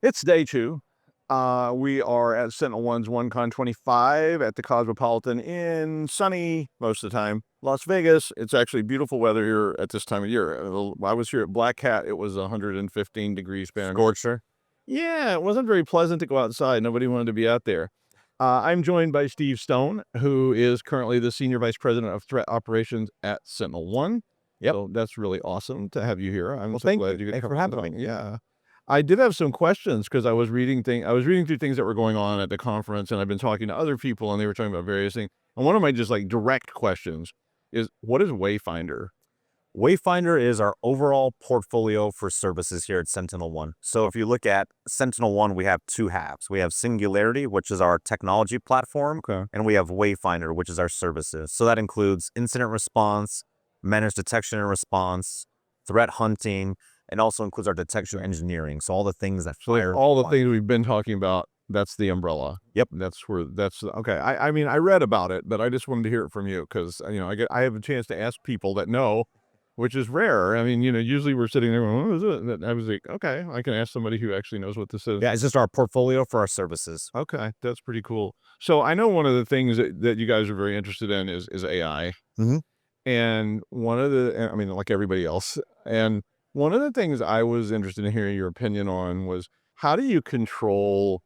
It's day two. We are at SentinelOneCon 25 at the Cosmopolitan in sunny, most of the time, Las Vegas. It's actually beautiful weather here at this time of year. I was here at Black Hat. It was 115 degrees Fahrenheit. Scorcher. Yeah, it wasn't very pleasant to go outside. Nobody wanted to be out there. I'm joined by Steve Stone, who is currently the Senior Vice President of Threat Operations at SentinelOne. Yep. So that's really awesome to have you here. I'm Well, so glad you could Thanks come for having on. me. Yeah. I did have some questions because I was reading through things that were going on at the conference, and I've been talking to other people, and they were talking about various things. And one of my just like direct questions is, what is Wayfinder? Wayfinder is our overall portfolio for services here at SentinelOne. So if you look at SentinelOne, we have two halves. We have Singularity, which is our technology platform, Okay. and we have Wayfinder, which is our services. So that includes incident response, managed detection and response, threat hunting, and also includes our detection engineering. So all the things that fire. All the things we've been talking about, that's the umbrella. Yep. That's okay. I mean, I read about it, but I just wanted to hear it from you because, I have a chance to ask people that know, which is rare. I mean, usually we're sitting there going, what is it? And I was like, okay, I can ask somebody who actually knows what this is. Yeah, it's just our portfolio for our services. Okay, that's pretty cool. So I know one of the things that you guys are very interested in is AI. Mm-hmm. And like everybody else. And one of the things I was interested in hearing your opinion on was, how do you control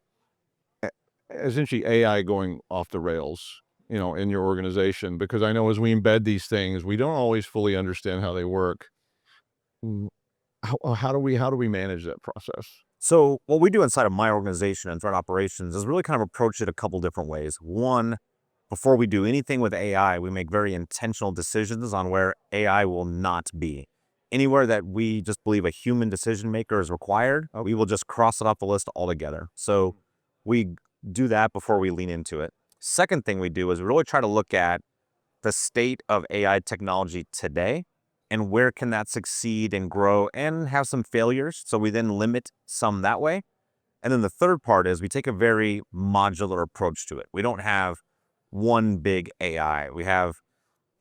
essentially AI going off the rails, in your organization? Because I know as we embed these things, we don't always fully understand how they work. Mm, How do we manage that process? So what we do inside of my organization and threat operations is really kind of approach it a couple different ways. One, before we do anything with AI, we make very intentional decisions on where AI will not be. Anywhere that we just believe a human decision maker is required, we will just cross it off the list altogether. So we do that before we lean into it. Second thing we do is we really try to look at the state of AI technology today and where can that succeed and grow and have some failures. So we then limit some that way. And then the third part is we take a very modular approach to it. We don't have one big AI. We have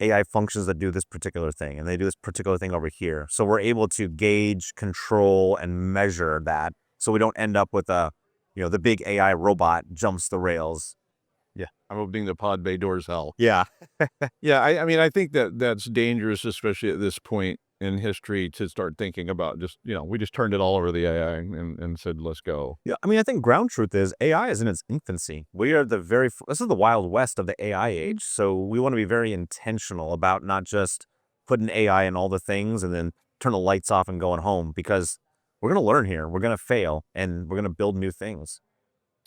AI functions that do this particular thing, and they do this particular thing over here. So we're able to gauge, control, and measure that, so we don't end up with the big AI robot jumps the rails. Yeah, I'm opening the pod bay doors hell. Yeah. Yeah, I mean, I think that's dangerous, especially at this point in history, to start thinking about just, we just turned it all over the AI and said, let's go. Yeah. I mean, I think ground truth is AI is in its infancy. We are this is the Wild West of the AI age. So we want to be very intentional about not just putting AI in all the things and then turn the lights off and going home, because we're going to learn here. We're going to fail and we're going to build new things.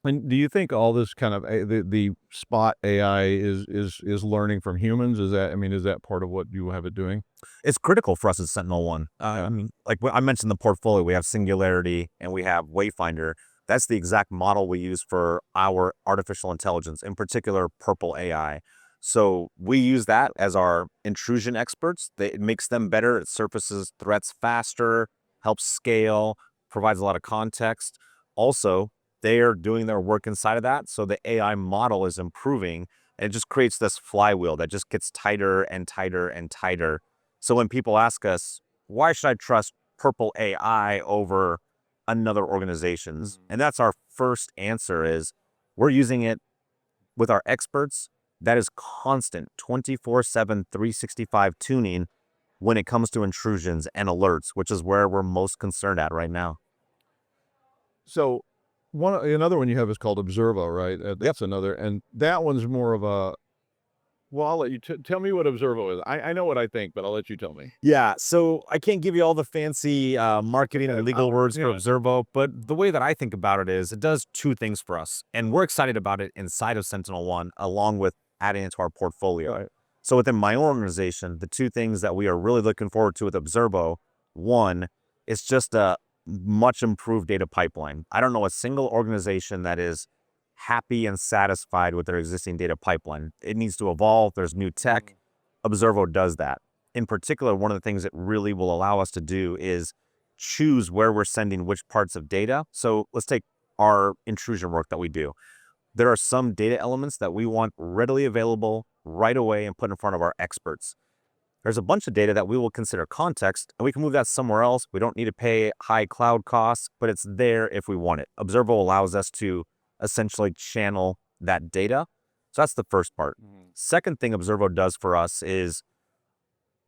And do you think all this kind of the spot AI is learning from humans? Is that part of what you have it doing? It's critical for us at SentinelOne. I mean, like I mentioned, the portfolio, we have Singularity and we have Wayfinder. That's the exact model we use for our artificial intelligence, in particular, Purple AI. So we use that as our intrusion experts. It makes them better. It surfaces threats faster, helps scale, provides a lot of context. Also, they are doing their work inside of that. So the AI model is improving, and it just creates this flywheel that just gets tighter and tighter and tighter. So when people ask us, why should I trust Purple AI over another organization's? And that's our first answer is we're using it with our experts. That is constant 24/7, 365 tuning when it comes to intrusions and alerts, which is where we're most concerned at right now. So another one you have is called Observo, right? That's another, and that one's more of a. Well, I'll let you tell me what Observo is. I know what I think, but I'll let you tell me. Yeah, so I can't give you all the fancy marketing and legal words for Observo, but the way that I think about it is it does two things for us, and we're excited about it inside of SentinelOne, along with adding it to our portfolio. Right. So within my organization, the two things that we are really looking forward to with Observo, one, it's just a much improved data pipeline. I don't know a single organization that is happy and satisfied with their existing data pipeline. It needs to evolve. There's new tech. Observo does that. In particular, one of the things it really will allow us to do is choose where we're sending which parts of data. So let's take our intrusion work that we do. There are some data elements that we want readily available right away and put in front of our experts. there's a bunch of data that we will consider context, and we can move that somewhere else. We don't need to pay high cloud costs, but it's there if we want it. Observo allows us to essentially channel that data. So that's the first part. Second thing Observo does for us is,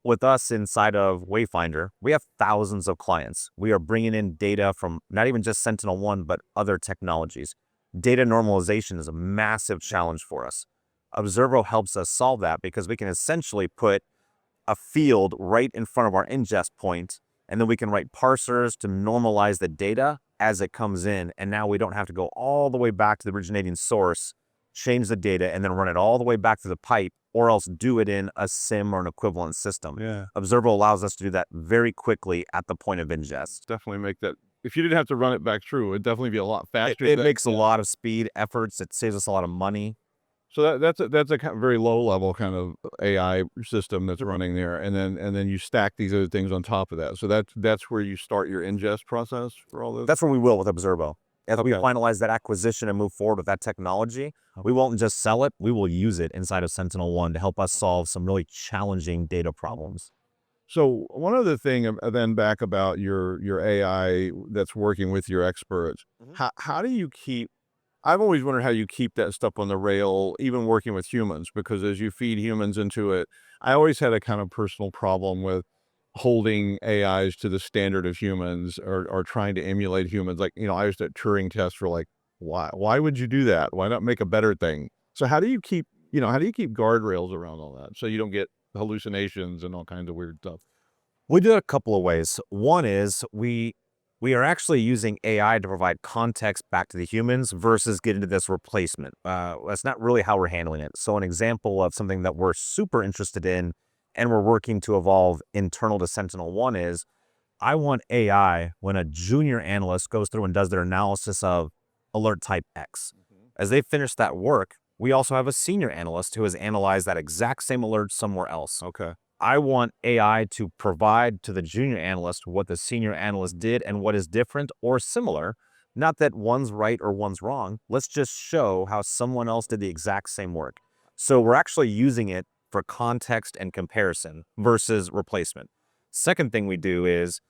with us inside of Wayfinder, we have thousands of clients. We are bringing in data from not even just SentinelOne, but other technologies. Data normalization is a massive challenge for us. Observo helps us solve that because we can essentially put a field right in front of our ingest point, and then we can write parsers to normalize the data as it comes in. And now we don't have to go all the way back to the originating source, change the data, and then run it all the way back through the pipe, or else do it in a SIM or an equivalent system. Yeah. Observo allows us to do that very quickly at the point of ingest. Definitely make that. If you didn't have to run it back through, it'd definitely be a lot faster. It makes a lot of speed, efforts. It saves us a lot of money. So that's a very low level kind of AI system that's running there, and then you stack these other things on top of that. So that's where you start your ingest process for all those. That's where we will with Observo. As we Okay. finalize that acquisition and move forward with that technology, we won't just sell it, we will use it inside of SentinelOne to help us solve some really challenging data problems. So one other thing then back about your AI that's working with your experts, how do you keep? I've always wondered how you keep that stuff on the rail, even working with humans, because as you feed humans into it, I always had a kind of personal problem with holding AIs to the standard of humans or trying to emulate humans. Like, I used to Turing test for like, why would you do that? Why not make a better thing? So how do you keep, how do you keep guardrails around all that so you don't get hallucinations and all kinds of weird stuff? We do it a couple of ways. One is we are actually using AI to provide context back to the humans versus get into this replacement. That's not really how we're handling it. So an example of something that we're super interested in and we're working to evolve internal to SentinelOne is, I want AI when a junior analyst goes through and does their analysis of alert type X. As they finish that work, we also have a senior analyst who has analyzed that exact same alert somewhere else. Okay. I want AI to provide to the junior analyst what the senior analyst did and what is different or similar. Not that one's right or one's wrong. Let's just show how someone else did the exact same work. So we're actually using it for context and comparison versus replacement. Second thing we do is,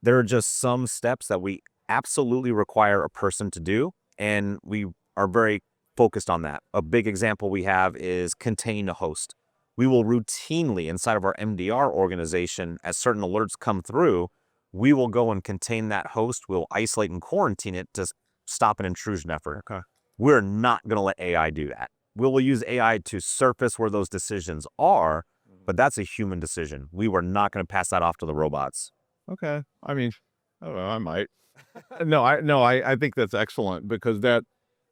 there are just some steps that we absolutely require a person to do, and we are very focused on that. A big example we have is contain a host. We will routinely, inside of our MDR organization, as certain alerts come through, we will go and contain that host. We'll isolate and quarantine it to stop an intrusion effort. Okay. We're not going to let AI do that. We will use AI to surface where those decisions are, but that's a human decision. We were not going to pass that off to the robots. Okay. I mean, I don't know, I might. I think that's excellent because that's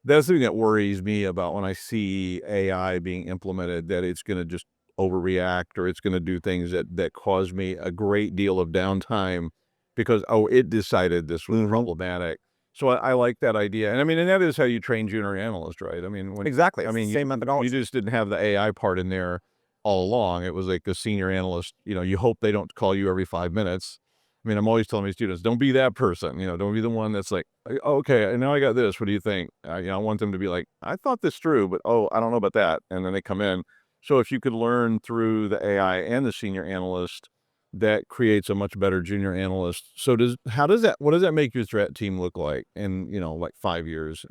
the thing that worries me about when I see AI being implemented, that it's going to just overreact or it's going to do things that cause me a great deal of downtime because, it decided this was problematic. So I like that idea. And I mean, and that is how you train junior analysts, right? I mean, Exactly. I mean, Same you methodology. just didn't have the AI part in there all along. It was like the senior analyst, you hope they don't call you every 5 minutes. I mean, I'm always telling my students, don't be that person, don't be the one that's like, "Oh, okay, and now I got this. What do you think?" I want them to be like, I thought this through, but, I don't know about that. And then they come in. So if you could learn through the AI and the senior analyst, that creates a much better junior analyst. So what does that make your threat team look like in, like 5 years?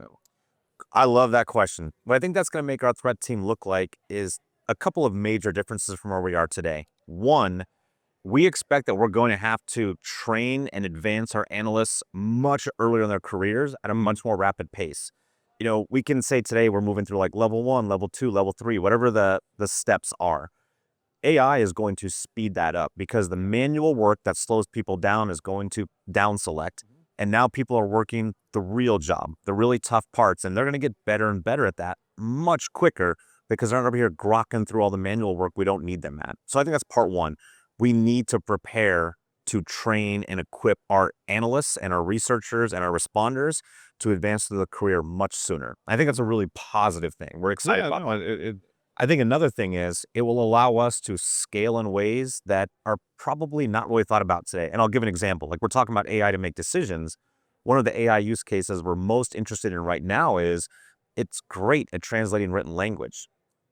I love that question. What I think that's going to make our threat team look like is a couple of major differences from where we are today. One, we expect that we're going to have to train and advance our analysts much earlier in their careers at a much more rapid pace. We can say today we're moving through like level 1, level 2, level 3, whatever the steps are. AI is going to speed that up because the manual work that slows people down is going to down select. And now people are working the real job, the really tough parts, and they're going to get better and better at that much quicker because they're not over here grokking through all the manual work we don't need them at. So I think that's part one. We need to prepare to train and equip our analysts and our researchers and our responders to advance through the career much sooner. I think that's a really positive thing. We're excited about that. I think another thing is it will allow us to scale in ways that are probably not really thought about today. And I'll give an example. Like, we're talking about AI to make decisions. One of the AI use cases we're most interested in right now is it's great at translating written language.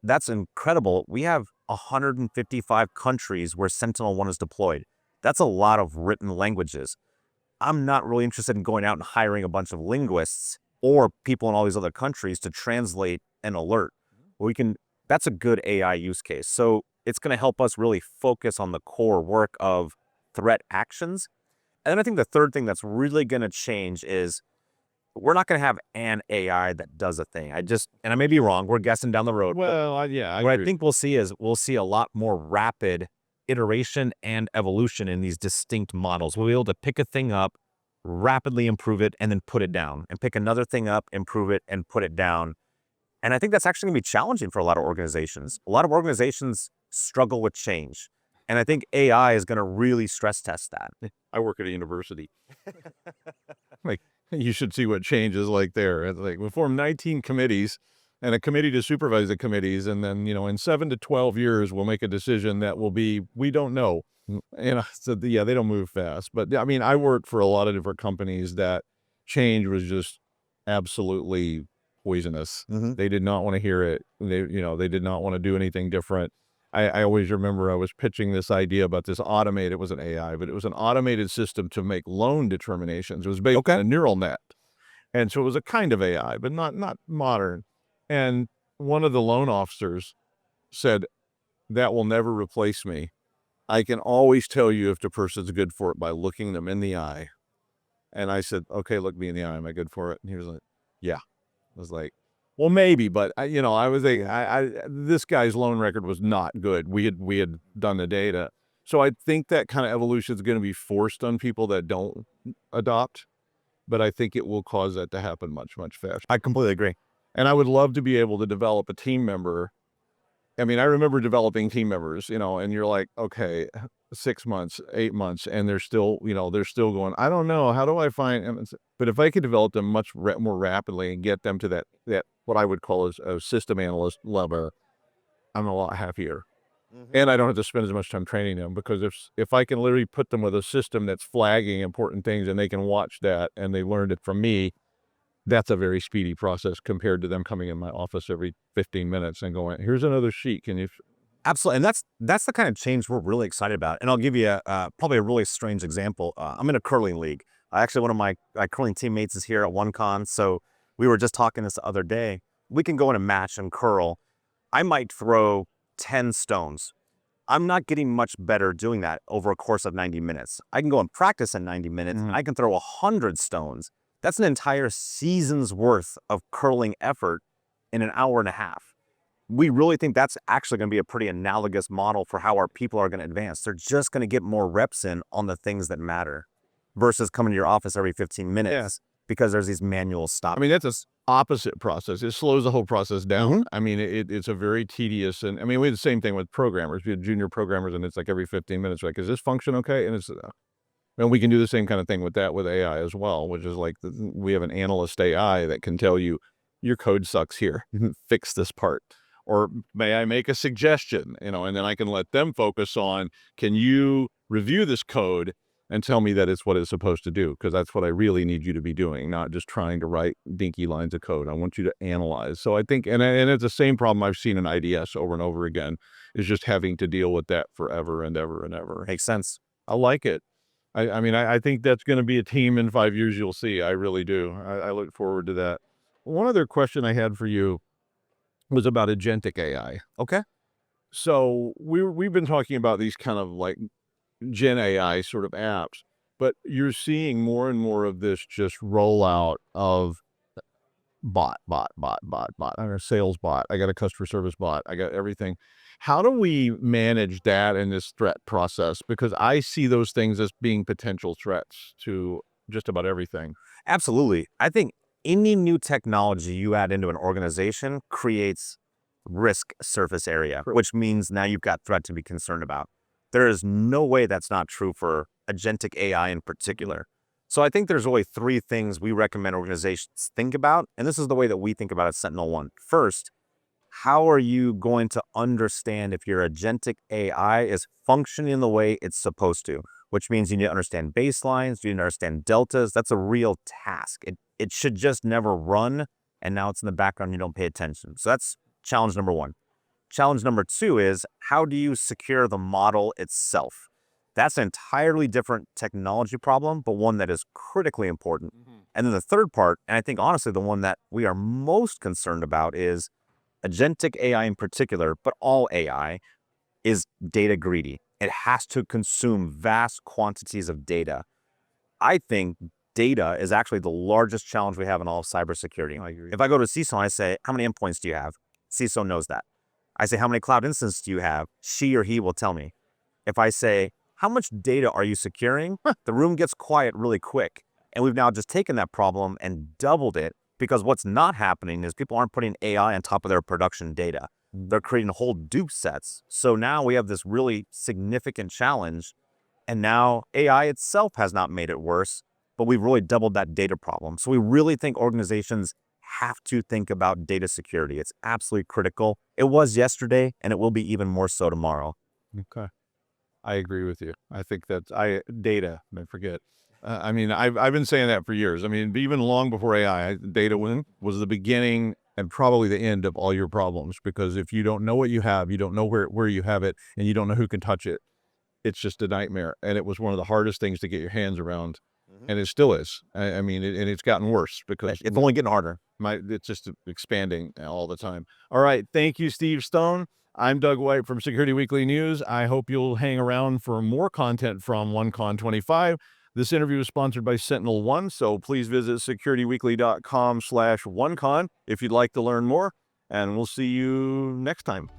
that's incredible. We have 155 countries where SentinelOne is deployed. That's a lot of written languages. I'm not really interested in going out and hiring a bunch of linguists or people in all these other countries to translate an alert. That's a good AI use case. So it's going to help us really focus on the core work of threat actions. And then I think the third thing that's really going to change is we're not going to have an AI that does a thing. And I may be wrong, we're guessing down the road. Well, yeah, What I think we'll see is we'll see a lot more rapid iteration and evolution in these distinct models. We'll be able to pick a thing up, rapidly improve it, and then put it down, and pick another thing up, improve it, and put it down. And I think that's actually going to be challenging for a lot of organizations. A lot of organizations struggle with change. And I think AI is going to really stress test that. I work at a university. Like, you should see what change is like there. It's like we form 19 committees and a committee to supervise the committees. And then, in 7 to 12 years, we'll make a decision that will be, we don't know. So yeah, they don't move fast. But I mean, I worked for a lot of different companies that change was just absolutely poisonous. They did not want to hear it. They did not want to do anything different. I always remember I was pitching this idea about this automated, it wasn't AI, but it was an automated system to make loan determinations. It was based on a neural net. And so it was a kind of AI, but not modern. And one of the loan officers said, that will never replace me. I can always tell you if the person's good for it by looking them in the eye. And I said, okay, look me in the eye. Am I good for it? And he was like, yeah. I was like, well, maybe, but I was like, this guy's loan record was not good. We had done the data. So I think that kind of evolution is going to be forced on people that don't adopt, but I think it will cause that to happen much, much faster. I completely agree. And I would love to be able to develop a team member. I mean, I remember developing team members, and you're like, okay, 6 months, 8 months, and they're still going, I don't know, how do I find, but if I could develop them much more rapidly and get them to that what I would call as a system analyst level, I'm a lot happier. And I don't have to spend as much time training them, because if I can literally put them with a system that's flagging important things and they can watch that and they learned it from me, that's a very speedy process compared to them coming in my office every 15 minutes and going, here's another sheet. Can you? Absolutely. And that's the kind of change we're really excited about. And I'll give you probably a really strange example. I'm in a curling league. Actually, one of my curling teammates is here at OneCon. So we were just talking this the other day. We can go in a match and curl. I might throw 10 stones. I'm not getting much better doing that over a course of 90 minutes. I can go and practice in 90 minutes. I can throw 100 stones. That's an entire season's worth of curling effort in an hour and a half. We really think that's actually going to be a pretty analogous model for how our people are going to advance. They're just going to get more reps in on the things that matter versus coming to your office every 15 minutes because there's these manual stops. I mean, that's an opposite process. It slows the whole process down. I mean, it's a very tedious, and I mean, we had the same thing with programmers. We had junior programmers, and it's like every 15 minutes, like, is this function okay? And we can do the same kind of thing with AI as well, which is like we have an analyst AI that can tell you your code sucks here, fix this part. Or may I make a suggestion, and then I can let them focus on, can you review this code and tell me that it's what it's supposed to do? Because that's what I really need you to be doing, not just trying to write dinky lines of code. I want you to analyze. So I think, and it's the same problem I've seen in IDS over and over again, is just having to deal with that forever and ever and ever. Makes sense. I like it. I mean, I think that's going to be a team in 5 years. You'll see. I really do. I look forward to that. One other question I had for you was about agentic AI. Okay. So we've been talking about these kind of like Gen AI sort of apps, but you're seeing more and more of this just rollout of bot. I got a sales bot. I got a customer service bot. I got everything. How do we manage that in this threat process? Because I see those things as being potential threats to just about everything. Absolutely. I think any new technology you add into an organization creates risk surface area, which means now you've got threat to be concerned about. There is no way that's not true for agentic AI in particular. So I think there's really 3 things we recommend organizations think about, and this is the way that we think about it at SentinelOne. First, how are you going to understand if your agentic AI is functioning the way it's supposed to? Which means you need to understand baselines, you need to understand deltas. That's a real task. It should just never run, and now it's in the background, you don't pay attention. So that's challenge number 1. Challenge number 2 is, how do you secure the model itself? That's an entirely different technology problem, but one that is critically important. And then the third part, and I think honestly the one that we are most concerned about, is agentic AI in particular, but all AI, is data greedy. It has to consume vast quantities of data. I think data is actually the largest challenge we have in all of cybersecurity. I agree. If I go to CISO and I say, how many endpoints do you have? CISO knows that. I say, how many cloud instances do you have? She or he will tell me. If I say, how much data are you securing? The room gets quiet really quick. And we've now just taken that problem and doubled it, because what's not happening is people aren't putting AI on top of their production data. They're creating whole dupe sets. So now we have this really significant challenge. And now AI itself has not made it worse, but we've really doubled that data problem. So we really think organizations have to think about data security. It's absolutely critical. It was yesterday, and it will be even more so tomorrow. Okay. I agree with you. I think that data, I forget. I mean, I've been saying that for years. I mean, even long before AI, data was the beginning and probably the end of all your problems, because if you don't know what you have, you don't know where you have it, and you don't know who can touch it, it's just a nightmare. And it was one of the hardest things to get your hands around. And it still is. I mean, and it's gotten worse because It's only getting harder. it's just expanding all the time. All right. Thank you, Steve Stone. I'm Doug White from Security Weekly News. I hope you'll hang around for more content from OneCon 25. This interview is sponsored by SentinelOne, so please visit securityweekly.com/OneCon if you'd like to learn more, and we'll see you next time.